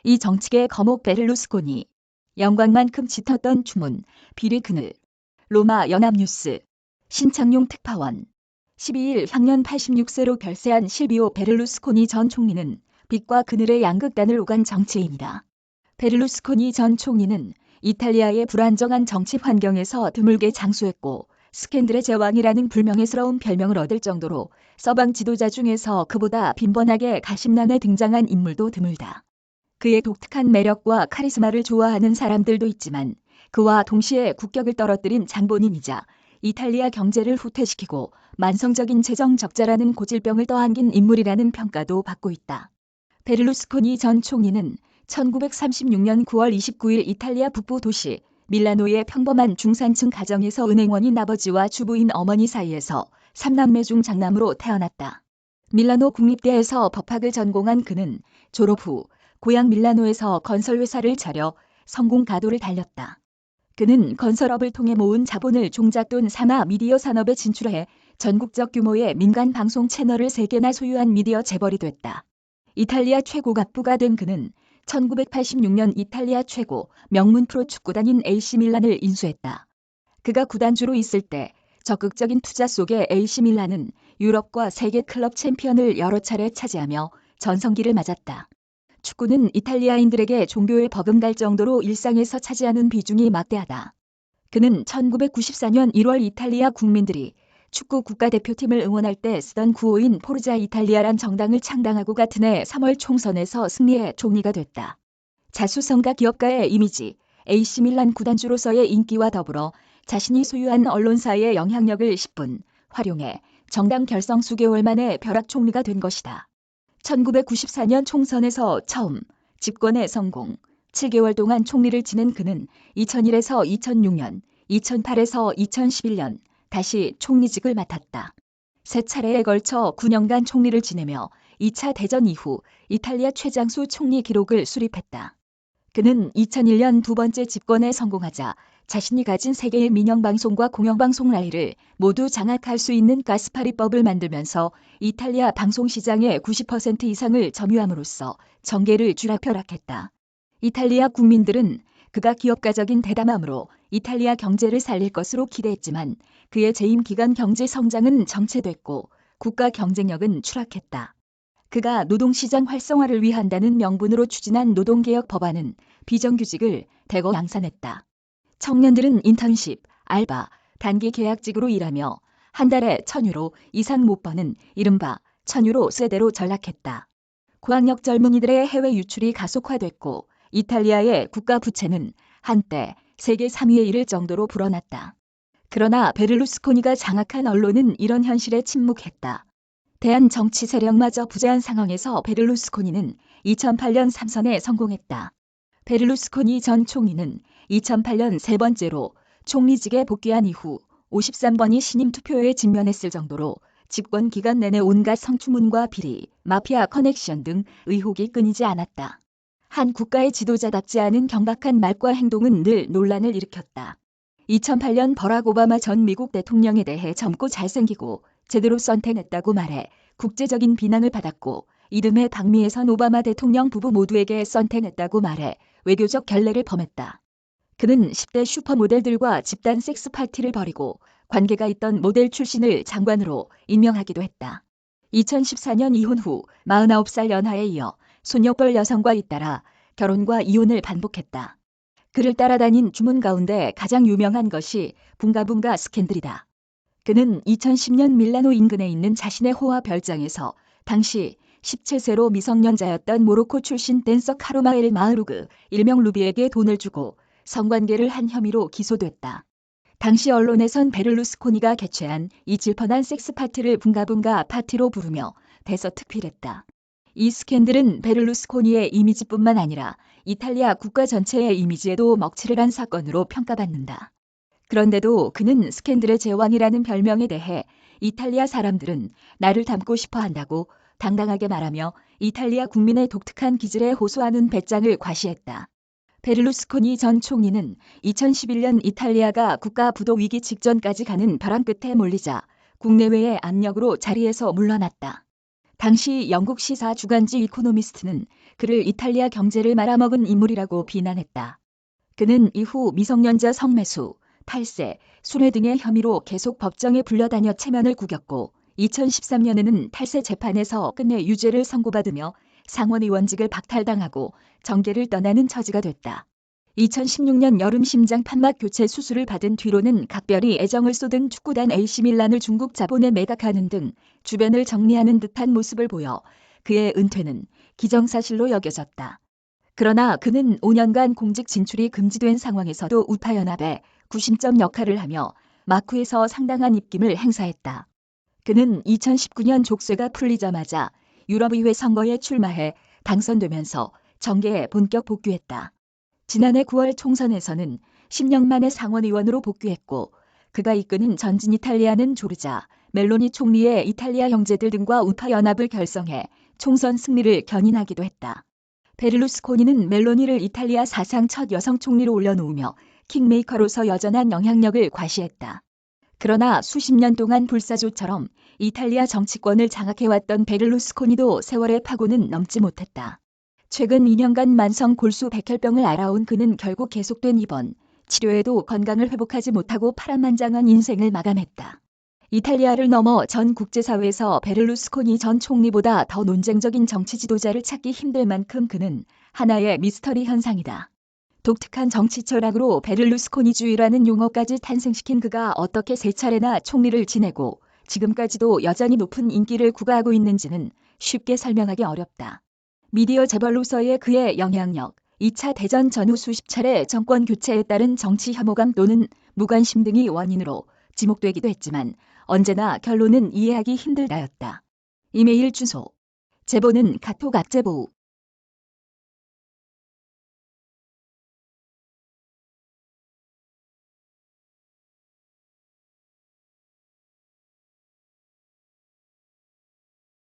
이 정치계 거목 베를루스코니. 영광만큼 짙었던 주문, 비리 그늘. 로마 연합뉴스. 신창용 특파원. 12일 향년 86세로 별세한 실비오 베를루스코니 전 총리는 빛과 그늘의 양극단을 오간 정치인이다. 베를루스코니 전 총리는 이탈리아의 불안정한 정치 환경에서 드물게 장수했고 스캔들의 제왕이라는 불명예스러운 별명을 얻을 정도로 서방 지도자 중에서 그보다 빈번하게 가심란에 등장한 인물도 드물다. 그의 독특한 매력과 카리스마를 좋아하는 사람들도 있지만 그와 동시에 국격을 떨어뜨린 장본인이자 이탈리아 경제를 후퇴시키고 만성적인 재정 적자라는 고질병을 떠안긴 인물이라는 평가도 받고 있다. 베를루스코니 전 총리는 1936년 9월 29일 이탈리아 북부 도시 밀라노의 평범한 중산층 가정에서 은행원인 아버지와 주부인 어머니 사이에서 3남매 중 장남으로 태어났다. 밀라노 국립대에서 법학을 전공한 그는 졸업 후 고향 밀라노에서 건설회사를 차려 성공 가도를 달렸다. 그는 건설업을 통해 모은 자본을 종잣돈 삼아 미디어 산업에 진출해 전국적 규모의 민간 방송 채널을 3개나 소유한 미디어 재벌이 됐다. 이탈리아 최고 갑부가 된 그는 1986년 이탈리아 최고 명문 프로축구단인 AC 밀란을 인수했다. 그가 구단주로 있을 때 적극적인 투자 속에 AC 밀란은 유럽과 세계 클럽 챔피언을 여러 차례 차지하며 전성기를 맞았다. 축구는 이탈리아인들에게 종교에 버금갈 정도로 일상에서 차지하는 비중이 막대하다. 그는 1994년 1월 이탈리아 국민들이 축구 국가대표팀을 응원할 때 쓰던 구호인 포르자 이탈리아란 정당을 창당하고 같은 해 3월 총선에서 승리해 총리가 됐다. 자수성가 기업가의 이미지, AC 밀란 구단주로서의 인기와 더불어 자신이 소유한 언론사의 영향력을 10분 활용해 정당 결성 수개월 만에 벼락 총리가 된 것이다. 1994년 총선에서 처음 집권에 성공, 7개월 동안 총리를 지낸 그는 2001에서 2006년, 2008에서 2011년 다시 총리직을 맡았다. 세 차례에 걸쳐 9년간 총리를 지내며 2차 대전 이후 이탈리아 최장수 총리 기록을 수립했다. 그는 2001년 두 번째 집권에 성공하자 자신이 가진 3개의 민영방송과 공영방송 라인을 모두 장악할 수 있는 가스파리법을 만들면서 이탈리아 방송시장의 90% 이상을 점유함으로써 정계를 쥐락펴락했다. 이탈리아 국민들은 그가 기업가적인 대담함으로 이탈리아 경제를 살릴 것으로 기대했지만 그의 재임 기간 경제 성장은 정체됐고 국가 경쟁력은 추락했다. 그가 노동시장 활성화를 위한다는 명분으로 추진한 노동개혁 법안은 비정규직을 대거 양산했다. 청년들은 인턴십, 알바, 단기 계약직으로 일하며 한 달에 1,000유로 이상 못 버는 이른바 1,000유로 세대로 전락했다. 고학력 젊은이들의 해외 유출이 가속화됐고 이탈리아의 국가 부채는 한때 세계 3위에 이를 정도로 불어났다. 그러나 베를루스코니가 장악한 언론은 이런 현실에 침묵했다. 대한 정치 세력마저 부재한 상황에서 베를루스코니는 2008년 3선에 성공했다. 베를루스코니 전 총리는 2008년 세 번째로 총리직에 복귀한 이후 53번이 신임 투표에 직면했을 정도로 집권 기간 내내 온갖 성추문과 비리, 마피아 커넥션 등 의혹이 끊이지 않았다. 한 국가의 지도자답지 않은 경박한 말과 행동은 늘 논란을 일으켰다. 2008년 버락 오바마 전 미국 대통령에 대해 젊고 잘생기고 제대로 선택했다고 말해 국제적인 비난을 받았고 이듬해 방미에선 오바마 대통령 부부 모두에게 선택했다고 말해 외교적 결례를 범했다. 그는 10대 슈퍼모델들과 집단 섹스 파티를 벌이고 관계가 있던 모델 출신을 장관으로 임명하기도 했다. 2014년 이혼 후 49살 연하에 이어 손녀뻘 여성과 잇따라 결혼과 이혼을 반복했다. 그를 따라다닌 주문 가운데 가장 유명한 것이 붕가붕가 스캔들이다. 그는 2010년 밀라노 인근에 있는 자신의 호화 별장에서 당시 17세로 미성년자였던 모로코 출신 댄서 카로마 엘 마흐루그 일명 루비에게 돈을 주고 성관계를 한 혐의로 기소됐다. 당시 언론에선 베를루스코니가 개최한 이 질펀한 섹스 파티를 붕가붕가 파티로 부르며 대서특필했다. 이 스캔들은 베를루스코니의 이미지뿐만 아니라 이탈리아 국가 전체의 이미지에도 먹칠을 한 사건으로 평가받는다. 그런데도 그는 스캔들의 제왕이라는 별명에 대해 이탈리아 사람들은 나를 닮고 싶어 한다고 당당하게 말하며 이탈리아 국민의 독특한 기질에 호소하는 배짱을 과시했다. 베를루스코니 전 총리는 2011년 이탈리아가 국가 부도 위기 직전까지 가는 벼랑 끝에 몰리자 국내외의 압력으로 자리에서 물러났다. 당시 영국 시사 주간지 이코노미스트는 그를 이탈리아 경제를 말아먹은 인물이라고 비난했다. 그는 이후 미성년자 성매수, 탈세, 순회 등의 혐의로 계속 법정에 불려다녀 체면을 구겼고 2013년에는 탈세 재판에서 끝내 유죄를 선고받으며 상원의원직을 박탈당하고 정계를 떠나는 처지가 됐다. 2016년 여름 심장 판막 교체 수술을 받은 뒤로는 각별히 애정을 쏟은 축구단 AC밀란을 중국 자본에 매각하는 등 주변을 정리하는 듯한 모습을 보여 그의 은퇴는 기정사실로 여겨졌다. 그러나 그는 5년간 공직 진출이 금지된 상황에서도 우파연합의 구심점 역할을 하며 마쿠에서 상당한 입김을 행사했다. 그는 2019년 족쇄가 풀리자마자 유럽의회 선거에 출마해 당선되면서 정계에 본격 복귀했다. 지난해 9월 총선에서는 10년 만에 상원의원으로 복귀했고 그가 이끄는 전진 이탈리아는 조르자 멜로니 총리의 이탈리아 형제들 등과 우파연합을 결성해 총선 승리를 견인하기도 했다. 베를루스코니는 멜로니를 이탈리아 사상 첫 여성 총리로 올려놓으며 킹메이커로서 여전한 영향력을 과시했다. 그러나 수십 년 동안 불사조처럼 이탈리아 정치권을 장악해왔던 베를루스코니도 세월의 파고는 넘지 못했다. 최근 2년간 만성 골수 백혈병을 앓아온 그는 결국 계속된 입원, 치료에도 건강을 회복하지 못하고 파란만장한 인생을 마감했다. 이탈리아를 넘어 전 국제사회에서 베를루스코니 전 총리보다 더 논쟁적인 정치 지도자를 찾기 힘들 만큼 그는 하나의 미스터리 현상이다. 독특한 정치 철학으로 베를루스코니주의라는 용어까지 탄생시킨 그가 어떻게 세 차례나 총리를 지내고 지금까지도 여전히 높은 인기를 구가하고 있는지는 쉽게 설명하기 어렵다. 미디어 재벌로서의 그의 영향력, 2차 대전 전후 수십 차례 정권 교체에 따른 정치 혐오감 또는 무관심 등이 원인으로 지목되기도 했지만 언제나 결론은 이해하기 힘들다였다. 이메일 주소. 제보는 카톡 @제보